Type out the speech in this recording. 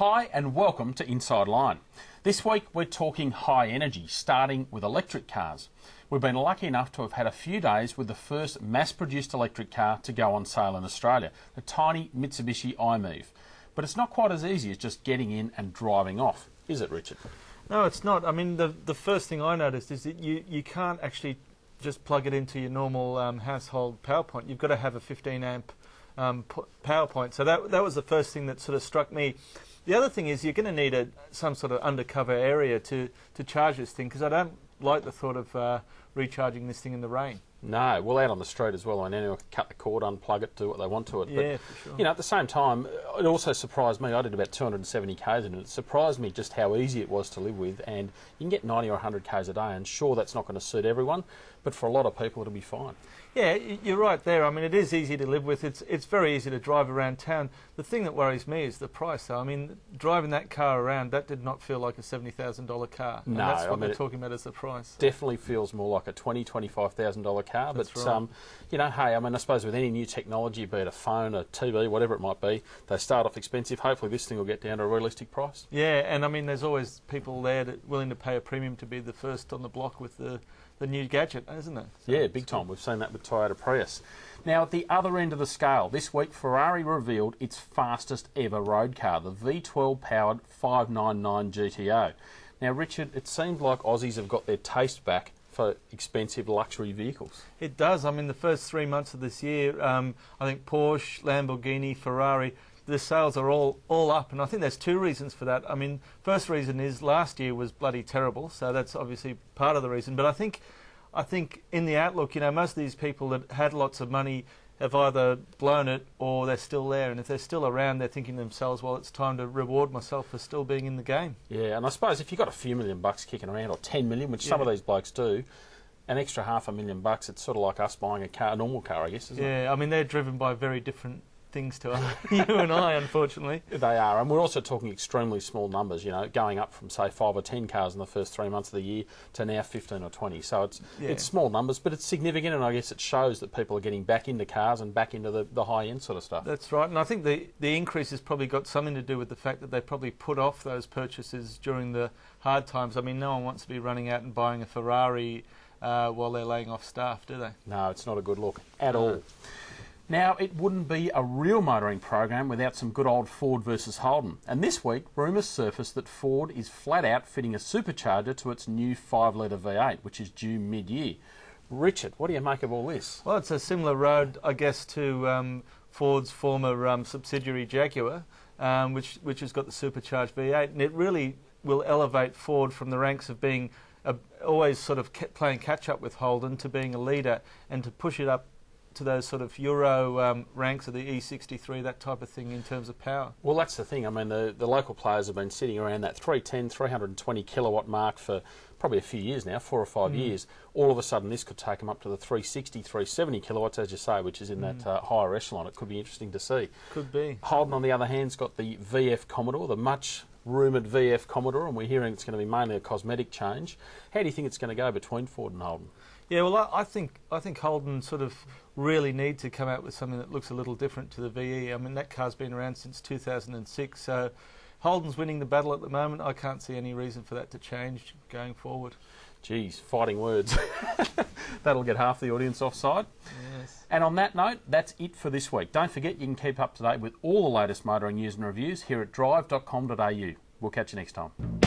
Hi and welcome to Inside Line. This week we're talking high energy, starting with electric cars. We've been lucky enough to have had a few days with the first mass-produced electric car to go on sale in Australia, the tiny Mitsubishi i-MiEV. But it's not quite as easy as just getting in and driving off, is it, Richard? No, it's not. I mean, the first thing I noticed is that you can't actually just plug it into your normal household power point. You've got to have a 15 amp power point. So that was the first thing that sort of struck me. The other thing is you're going to need some sort of undercover area to charge this thing, because I don't like the thought of recharging this thing in the rain. No, well, out on the street as well. I know anyone can cut the cord, unplug it, do what they want to it. Yeah, but, for sure. You know, at the same time, it also surprised me. I did about 270 k's in it. It surprised me just how easy it was to live with, and you can get 90 or 100 k's a day, and sure, that's not going to suit everyone, but for a lot of people, it'll be fine. Yeah, you're right there. I mean, it is easy to live with. It's very easy to drive around town. The thing that worries me is the price, though. I mean, driving that car around, that did not feel like a $70,000 car. No, and that's what they're talking about as the price. Definitely feels more like a $25,000 car. That's but, right. you know, hey, I mean, I suppose with any new technology, be it a phone, a TV, whatever it might be, they start off expensive. Hopefully this thing will get down to a realistic price. Yeah, and I mean, there's always people there willing to pay a premium to be the first on the block with the new gadget, isn't it? So yeah, big time. We've seen that with Toyota Prius. Now, at the other end of the scale, this week Ferrari revealed its fastest ever road car, the V12 powered 599 GTO. Now, Richard, it seems like Aussies have got their taste back for expensive luxury vehicles. It does. I mean, the first 3 months of this year, I think Porsche, Lamborghini, Ferrari, the sales are all up, and I think there's two reasons for that. I mean, first reason is last year was bloody terrible, so that's obviously part of the reason. But I think in the outlook, you know, most of these people that had lots of money have either blown it or they're still there, and if they're still around, they're thinking to themselves, well, it's time to reward myself for still being in the game. Yeah, and I suppose if you've got a few $1 million kicking around, or 10 million, which some of these blokes do, an extra $500,000, it's sort of like us buying a normal car, I guess, isn't it? Yeah, I mean, they're driven by very different things to you and I, unfortunately. They are, and we're also talking extremely small numbers, you know, going up from, say, 5 or 10 cars in the first 3 months of the year to now 15 or 20. So it's small numbers, but it's significant, and I guess it shows that people are getting back into cars and back into the high-end sort of stuff. That's right, and I think the increase has probably got something to do with the fact that they probably put off those purchases during the hard times. I mean, no one wants to be running out and buying a Ferrari while they're laying off staff, do they? No, it's not a good look at all. Now, it wouldn't be a real motoring program without some good old Ford versus Holden. And this week, rumours surfaced that Ford is flat out fitting a supercharger to its new 5-litre V8, which is due mid-year. Richard, what do you make of all this? Well, it's a similar road, I guess, to Ford's former subsidiary Jaguar, which has got the supercharged V8, and it really will elevate Ford from the ranks of being always sort of playing catch-up with Holden to being a leader, and to push it up to those sort of Euro ranks of the E63, that type of thing in terms of power. Well, that's the thing. I mean, the local players have been sitting around that 310, 320 kilowatt mark for probably a few years now, 4 or 5 years. All of a sudden, this could take them up to the 360, 370 kilowatts, as you say, which is in that higher echelon. It could be interesting to see. Could be. Holden, on the other hand, has got the VF Commodore, the much rumoured VF Commodore, and we're hearing it's going to be mainly a cosmetic change. How do you think it's going to go between Ford and Holden? Yeah, well, I think Holden sort of really need to come out with something that looks a little different to the VE. I mean, that car's been around since 2006, so Holden's winning the battle at the moment. I can't see any reason for that to change going forward. Geez, fighting words. That'll get half the audience offside. Yes. And on that note, that's it for this week. Don't forget you can keep up to date with all the latest motoring news and reviews here at Drive.com.au. We'll catch you next time.